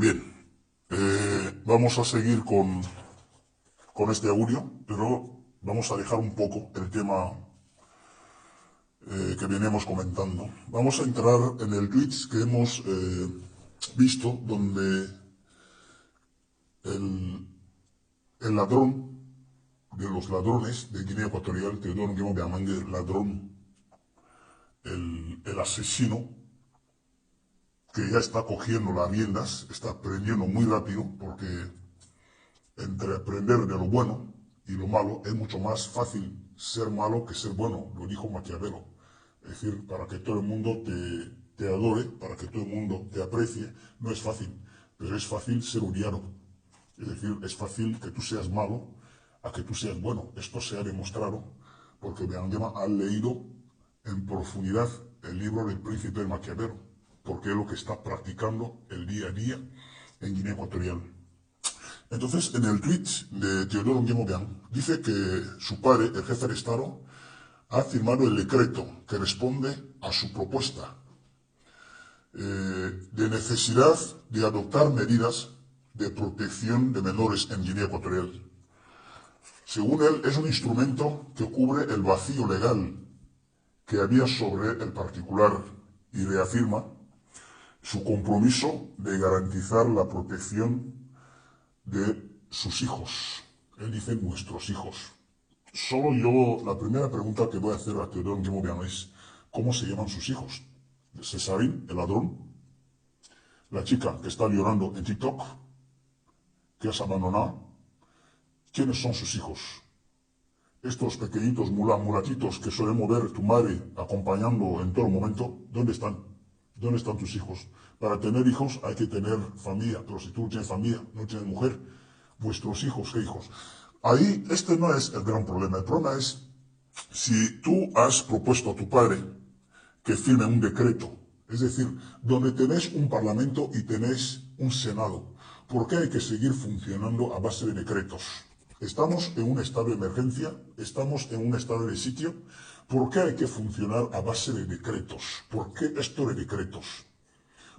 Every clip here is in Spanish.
Bien, vamos a seguir con este audio, pero vamos a dejar un poco el tema que veníamos comentando. Vamos a entrar en el tweet que hemos visto, donde el, el ladrón de los ladrones de Guinea Ecuatorial, Teodoro Nguema Biamangue, el ladrón, el asesino, que ya está cogiendo las riendas, está aprendiendo muy rápido, porque entre aprender de lo bueno y lo malo es mucho más fácil ser malo que ser bueno, lo dijo Maquiavelo. Es decir, para que todo el mundo te adore, para que todo el mundo te aprecie, no es fácil, pero es fácil ser odiado. Es decir, es fácil que tú seas malo a que tú seas bueno. Esto se ha demostrado porque Beangema ha leído en profundidad el libro del príncipe de Maquiavelo, porque es lo que está practicando el día a día en Guinea Ecuatorial. Entonces, en el tweet de Teodoro Nguema Obiang, dice que su padre, el jefe de Estado, ha firmado el decreto que responde a su propuesta de necesidad de adoptar medidas de protección de menores en Guinea Ecuatorial. Según él, es un instrumento que cubre el vacío legal que había sobre el particular y reafirma su compromiso de garantizar la protección de sus hijos. Él dice nuestros hijos. Solo yo, la primera pregunta que voy a hacer a Teodoro Nguema Obiang es, ¿cómo se llaman sus hijos? Cesarín, el ladrón, la chica que está llorando en TikTok, que es abandonada. ¿Quiénes son sus hijos? Estos pequeñitos mulatitos que solemos ver tu madre acompañando en todo momento, ¿dónde están? ¿Dónde están tus hijos? Para tener hijos hay que tener familia, pero si tú no tienes familia, no tienes mujer, vuestros hijos, ¿qué hijos? Ahí este no es el gran problema. El problema es si tú has propuesto a tu padre que firme un decreto, es decir, donde tenés un parlamento y tenés un senado, ¿por qué hay que seguir funcionando a base de decretos? Estamos en un estado de emergencia, estamos en un estado de sitio, ¿por qué hay que funcionar a base de decretos? ¿Por qué esto de decretos?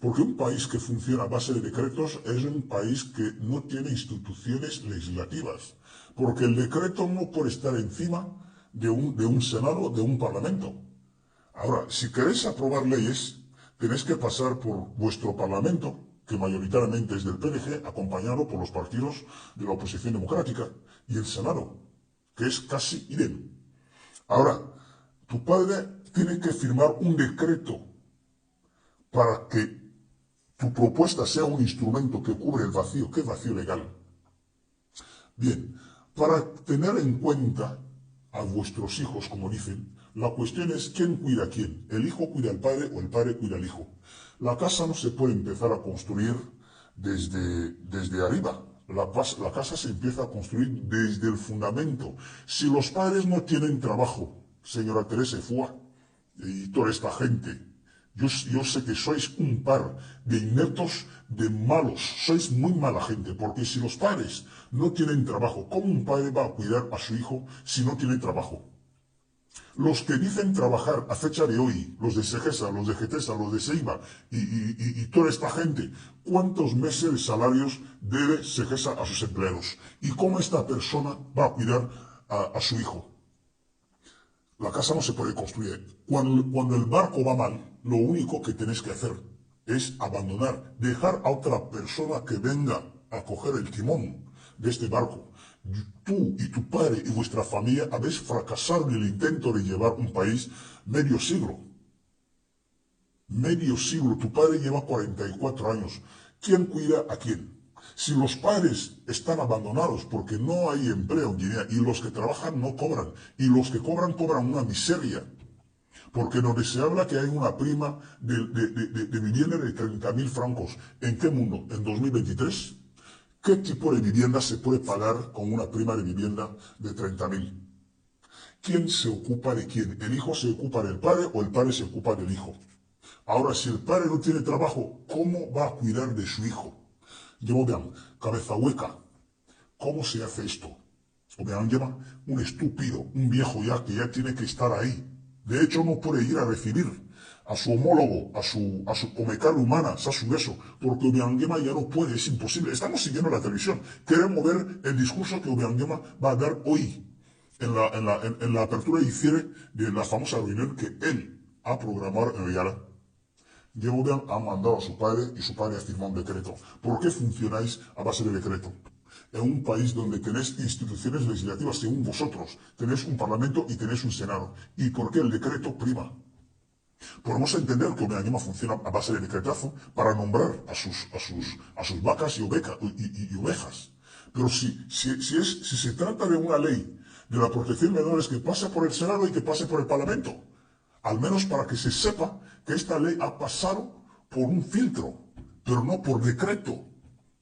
Porque un país que funciona a base de decretos es un país que no tiene instituciones legislativas. Porque el decreto no puede estar encima de un Senado, de un Parlamento. Ahora, si queréis aprobar leyes, tenéis que pasar por vuestro Parlamento, que mayoritariamente es del PNG, acompañado por los partidos de la oposición democrática, y el Senado, que es casi idem. Ahora, tu padre tiene que firmar un decreto para que tu propuesta sea un instrumento que cubre el vacío. ¿Qué vacío legal? Bien, para tener en cuenta a vuestros hijos, como dicen, la cuestión es quién cuida a quién. ¿El hijo cuida al padre o el padre cuida al hijo? La casa no se puede empezar a construir desde arriba. La casa se empieza a construir desde el fundamento. Si los padres no tienen trabajo, señora Teresa Fua y toda esta gente, yo sé que sois un par de ineptos, de malos, sois muy mala gente, porque si los padres no tienen trabajo, ¿cómo un padre va a cuidar a su hijo si no tiene trabajo? Los que dicen trabajar a fecha de hoy, los de Segesa, los de Getesa, los de Seiba y toda esta gente, ¿cuántos meses de salarios debe Segesa a sus empleados? ¿Y cómo esta persona va a cuidar a su hijo? La casa no se puede construir. Cuando el barco va mal, lo único que tenéis que hacer es abandonar, dejar a otra persona que venga a coger el timón de este barco. Tú y tu padre y vuestra familia habéis fracasado en el intento de llevar un país medio siglo. Medio siglo. Tu padre lleva 44 años. ¿Quién cuida a quién? Si los padres están abandonados porque no hay empleo en Guinea y los que trabajan no cobran y los que cobran cobran una miseria, porque donde se habla que hay una prima de vivienda de 30.000 francos, ¿en qué mundo? ¿En 2023? ¿Qué tipo de vivienda se puede pagar con una prima de vivienda de 30.000? ¿Quién se ocupa de quién? ¿El hijo se ocupa del padre o el padre se ocupa del hijo? Ahora, si el padre no tiene trabajo, ¿cómo va a cuidar de su hijo? Yo vean, cabeza hueca. ¿Cómo se hace esto? O vean, lleva un estúpido, un viejo ya que ya tiene que estar ahí. De hecho, no puede ir a recibir a su homólogo, a su come carne humana, Sassou Nguesso, porque Obiang Nguema ya no puede, es imposible. Estamos siguiendo la televisión. Queremos ver el discurso que Obiang Nguema va a dar hoy en la apertura y cierre de la famosa reunión que él ha programado en Riala. Diego Obiang ha mandado a su padre y su padre ha firmado un decreto. ¿Por qué funcionáis a base de decreto? En un país donde tenéis instituciones legislativas según vosotros, tenéis un parlamento y tenéis un senado. ¿Y por qué el decreto prima? Podemos entender que Obiang Nguema funciona a base de decretazo para nombrar a sus vacas y ovejas. Pero si se trata de una ley de la protección de menores que pase por el Senado y que pase por el Parlamento, al menos para que se sepa que esta ley ha pasado por un filtro, pero no por decreto.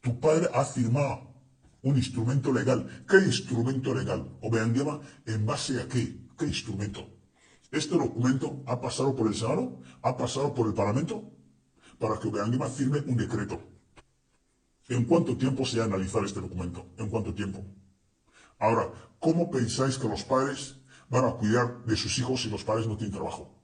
Tu padre ha firmado un instrumento legal. ¿Qué instrumento legal? Obiang Nguema, ¿en base a qué? ¿Qué instrumento? Este documento ha pasado por el Senado, ha pasado por el Parlamento, para que Obiang Nguema firme un decreto. ¿En cuánto tiempo se ha analizado este documento? ¿En cuánto tiempo? Ahora, ¿cómo pensáis que los padres van a cuidar de sus hijos si los padres no tienen trabajo?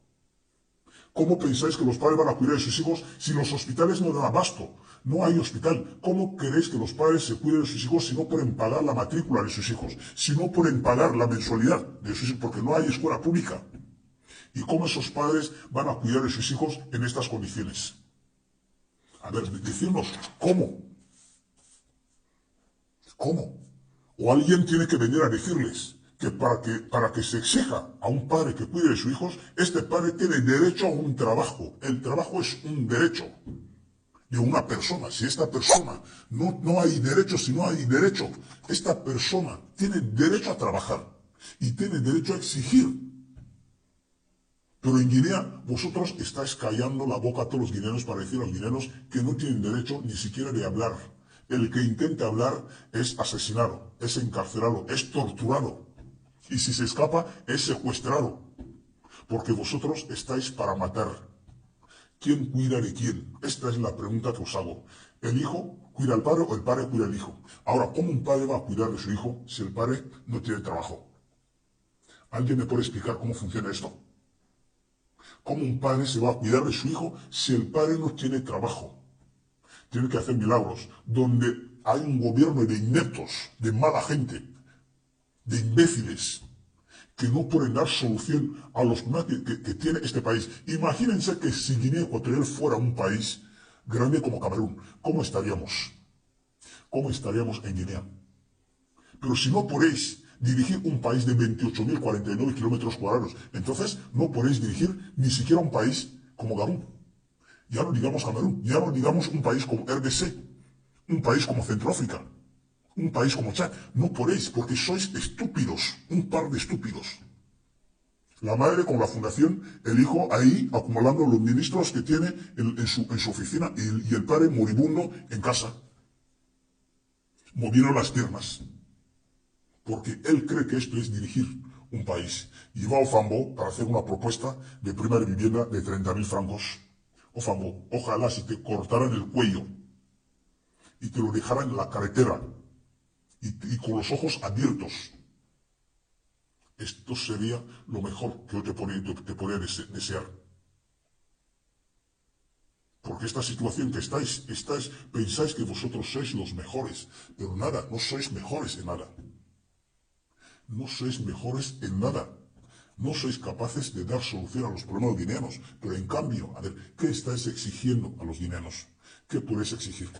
¿Cómo pensáis que los padres van a cuidar de sus hijos si los hospitales no dan abasto? No hay hospital. ¿Cómo queréis que los padres se cuiden de sus hijos si no pueden pagar la matrícula de sus hijos? Si no pueden pagar la mensualidad de sus hijos porque no hay escuela pública. ¿Y cómo esos padres van a cuidar de sus hijos en estas condiciones? A ver, decidnos, ¿cómo? ¿Cómo? O alguien tiene que venir a decirles que para que se exija a un padre que cuide de sus hijos, este padre tiene derecho a un trabajo. El trabajo es un derecho de una persona. Si esta persona no hay derecho, si no hay derecho, esta persona tiene derecho a trabajar y tiene derecho a exigir. Pero en Guinea, vosotros estáis callando la boca a todos los guineanos para decir a los guineanos que no tienen derecho ni siquiera de hablar. El que intente hablar es asesinado, es encarcelado, es torturado. Y si se escapa, es secuestrado. Porque vosotros estáis para matar. ¿Quién cuida de quién? Esta es la pregunta que os hago. ¿El hijo cuida al padre o el padre cuida al hijo? Ahora, ¿cómo un padre va a cuidar de su hijo si el padre no tiene trabajo? ¿Alguien me puede explicar cómo funciona esto? ¿Cómo un padre se va a cuidar de su hijo si el padre no tiene trabajo? Tiene que hacer milagros, donde hay un gobierno de ineptos, de mala gente, de imbéciles, que no pueden dar solución a los problemas que tiene este país. Imagínense que si Guinea Ecuatorial fuera un país grande como Camerún, ¿cómo estaríamos? ¿Cómo estaríamos en Guinea? Pero si no podéis dirigir un país de 28.049 kilómetros cuadrados, entonces no podéis dirigir ni siquiera un país como Gabón. Ya no digamos Camerún, ya no digamos un país como RDC, un país como Centroáfrica, un país como Chad. No podéis, porque sois estúpidos, un par de estúpidos. La madre con la fundación, el hijo ahí acumulando los ministros que tiene en su oficina y el padre moribundo en casa, moviendo las piernas. Porque él cree que esto es dirigir un país. Y va a Ofambo para hacer una propuesta de primera vivienda de 30.000 francos. Ofambo, ojalá si te cortaran el cuello y te lo dejaran en la carretera y con los ojos abiertos. Esto sería lo mejor que yo te podría desear. Porque esta situación que pensáis que vosotros sois los mejores, pero nada, no sois mejores en nada. No sois mejores en nada. No sois capaces de dar solución a los problemas guineanos. Pero en cambio, a ver, ¿qué estáis exigiendo a los guineanos? ¿Qué podéis exigir?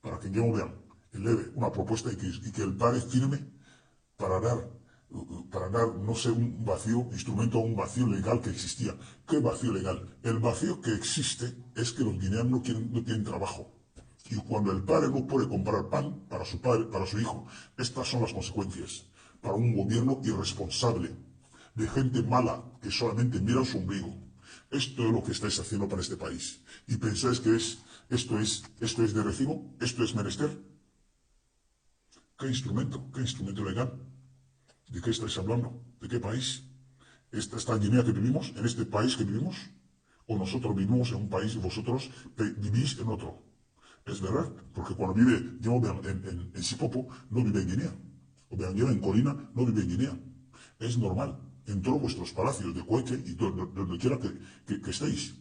Para que yo vean, eleve una propuesta y que el padre firme para dar, no sé, un vacío, instrumento a un vacío legal que existía. ¿Qué vacío legal? El vacío que existe es que los guineanos no tienen trabajo. Y cuando el padre no puede comprar pan para su padre, para su hijo, estas son las consecuencias. Para un gobierno irresponsable, de gente mala que solamente mira su ombligo. Esto es lo que estáis haciendo para este país. ¿Y pensáis que esto es de recibo? ¿Esto es menester? ¿Qué instrumento? ¿Qué instrumento legal? ¿De qué estáis hablando? ¿De qué país? ¿Esta Guinea que vivimos? ¿En este país que vivimos? ¿O nosotros vivimos en un país y vosotros vivís en otro? Es verdad, porque cuando vive yo en Sipopo, no vive en Guinea. O en Colina, no vive en Guinea. Es normal. en todos vuestros palacios de cohete y donde quiera que estéis.